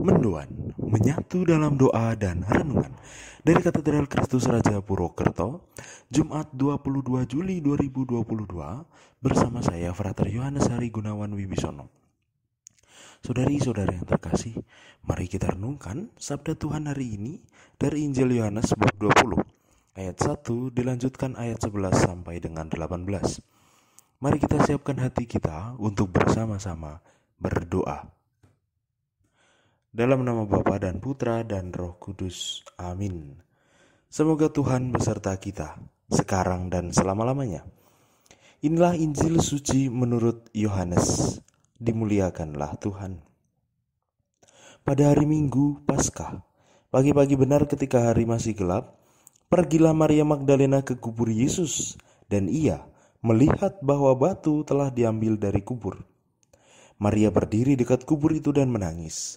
Mendoan menyatu dalam doa dan renungan dari Katedral Kristus Raja Purwokerto, Jumat 22 Juli 2022 bersama saya Frater Yohanes Hari Gunawan Wibisono. Saudari-saudari yang terkasih, mari kita renungkan sabda Tuhan hari ini dari Injil Yohanes bab 20 ayat 1 dilanjutkan ayat 11 sampai dengan 18. Mari kita siapkan hati kita untuk bersama-sama berdoa. Dalam nama Bapa dan Putra dan Roh Kudus. Amin. Semoga Tuhan beserta kita, sekarang dan selama-lamanya. Inilah Injil suci menurut Yohanes. Dimuliakanlah Tuhan. Pada hari Minggu Paskah, pagi-pagi benar ketika hari masih gelap, pergilah Maria Magdalena ke kubur Yesus, dan ia melihat bahwa batu telah diambil dari kubur. Maria berdiri dekat kubur itu dan menangis.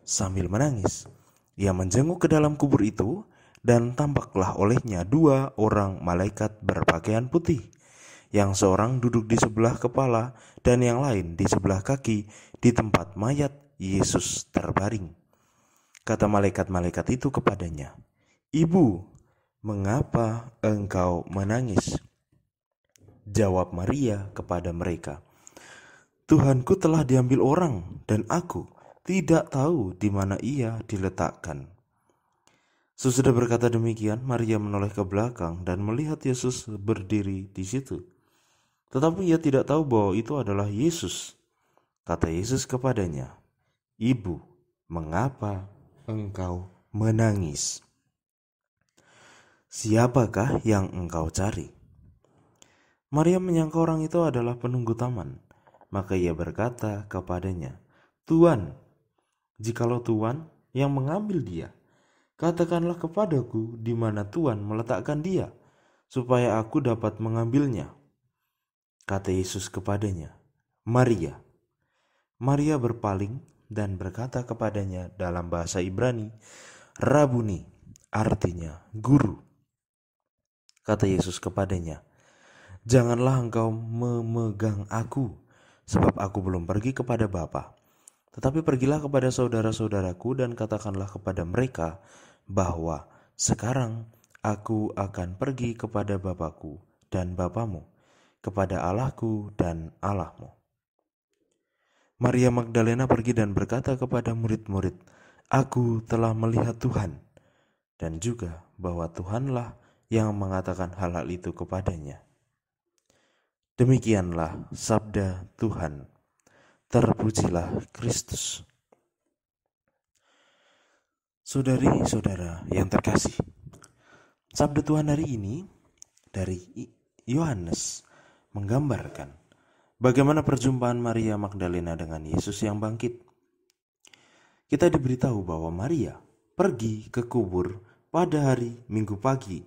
Sambil menangis, ia menjenguk ke dalam kubur itu, dan tampaklah olehnya dua orang malaikat berpakaian putih, yang seorang duduk di sebelah kepala dan yang lain di sebelah kaki di tempat mayat Yesus terbaring. Kata malaikat-malaikat itu kepadanya, "Ibu, mengapa engkau menangis?" Jawab Maria kepada mereka, "Tuhanku telah diambil orang, dan aku tidak tahu di mana ia diletakkan." Sesudah berkata demikian, Maria menoleh ke belakang dan melihat Yesus berdiri di situ. Tetapi ia tidak tahu bahwa itu adalah Yesus. Kata Yesus kepadanya, "Ibu, mengapa engkau menangis? Siapakah yang engkau cari?" Maria menyangka orang itu adalah penunggu taman. Maka ia berkata kepadanya, "Tuan, jikalau Tuan yang mengambil dia, katakanlah kepadaku di mana Tuan meletakkan dia, supaya aku dapat mengambilnya." Kata Yesus kepadanya, "Maria." Maria berpaling dan berkata kepadanya dalam bahasa Ibrani, "Rabuni," artinya guru. Kata Yesus kepadanya, "Janganlah engkau memegang aku, sebab aku belum pergi kepada Bapa. Tetapi pergilah kepada saudara-saudaraku dan katakanlah kepada mereka bahwa sekarang aku akan pergi kepada Bapakku dan Bapamu, kepada Allahku dan Allahmu." Maria Magdalena pergi dan berkata kepada murid-murid, "Aku telah melihat Tuhan," dan juga bahwa Tuhanlah yang mengatakan hal-hal itu kepadanya. Demikianlah sabda Tuhan. Terpujilah Kristus. Saudari-saudara yang terkasih, sabda Tuhan hari ini dari Yohanes menggambarkan bagaimana perjumpaan Maria Magdalena dengan Yesus yang bangkit. Kita diberitahu bahwa Maria pergi ke kubur pada hari Minggu pagi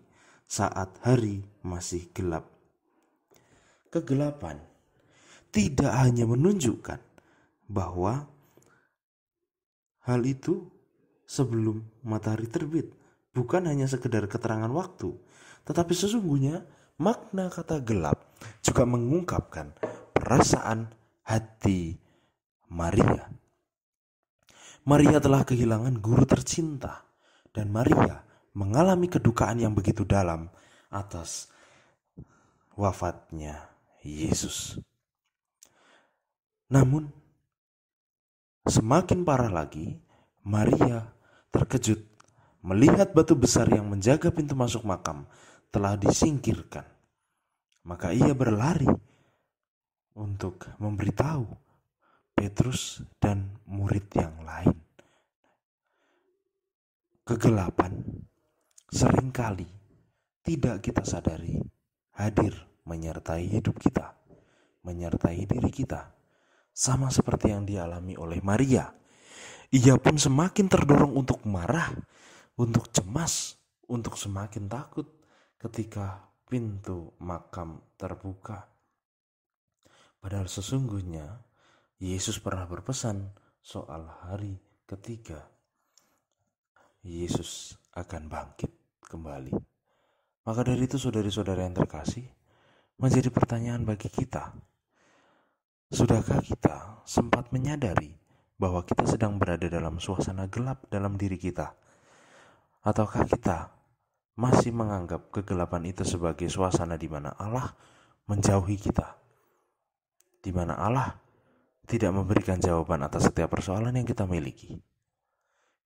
saat hari masih gelap. Kegelapan tidak hanya menunjukkan bahwa hal itu sebelum matahari terbit, bukan hanya sekedar keterangan waktu, tetapi sesungguhnya makna kata gelap juga mengungkapkan perasaan hati Maria. Maria telah kehilangan guru tercinta, dan Maria mengalami kedukaan yang begitu dalam atas wafatnya Yesus. Namun semakin parah lagi, Maria terkejut melihat batu besar yang menjaga pintu masuk makam telah disingkirkan. Maka ia berlari untuk memberitahu Petrus dan murid yang lain. Kegelapan seringkali tidak kita sadari hadir menyertai hidup kita, menyertai diri kita. Sama seperti yang dialami oleh Maria. Ia pun semakin terdorong untuk marah, untuk cemas, untuk semakin takut ketika pintu makam terbuka. Padahal sesungguhnya Yesus pernah berpesan soal hari ketiga. Yesus akan bangkit kembali. Maka dari itu saudari-saudara yang terkasih, menjadi pertanyaan bagi kita. Sudahkah kita sempat menyadari bahwa kita sedang berada dalam suasana gelap dalam diri kita? Ataukah kita masih menganggap kegelapan itu sebagai suasana di mana Allah menjauhi kita, di mana Allah tidak memberikan jawaban atas setiap persoalan yang kita miliki?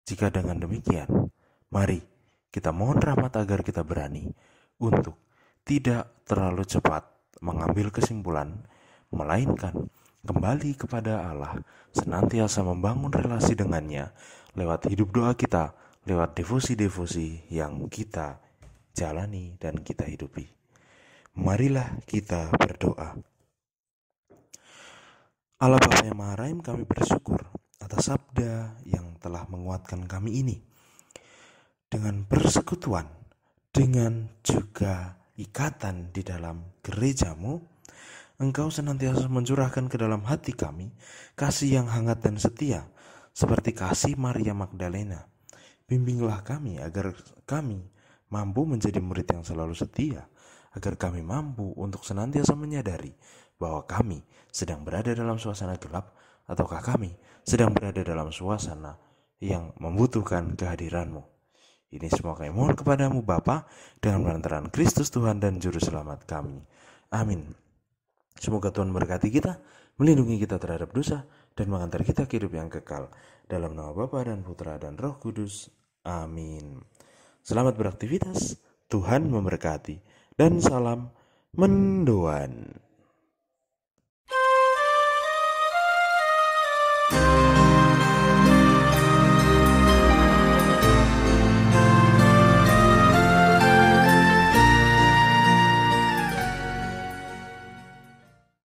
Jika dengan demikian, mari kita mohon rahmat agar kita berani untuk tidak terlalu cepat mengambil kesimpulan, melainkan kembali kepada Allah, senantiasa membangun relasi dengannya lewat hidup doa kita, lewat devosi-devosi yang kita jalani dan kita hidupi. Marilah kita berdoa. Allah Bapa yang Maha Rahim, kami bersyukur atas sabda yang telah menguatkan kami ini. Dengan persekutuan, dengan juga ikatan di dalam gerejamu, Engkau senantiasa mencurahkan ke dalam hati kami kasih yang hangat dan setia, seperti kasih Maria Magdalena. Bimbinglah kami agar kami mampu menjadi murid yang selalu setia, agar kami mampu untuk senantiasa menyadari bahwa kami sedang berada dalam suasana gelap, ataukah kami sedang berada dalam suasana yang membutuhkan kehadiran-Mu. Ini semua kami mohon kepadamu Bapa, dengan perantaraan Kristus Tuhan dan Juru Selamat kami. Amin. Semoga Tuhan berkati kita, melindungi kita terhadap dosa, dan mengantar kita ke hidup yang kekal. Dalam nama Bapa dan Putra dan Roh Kudus. Amin. Selamat beraktivitas, Tuhan memberkati, dan salam mendoan.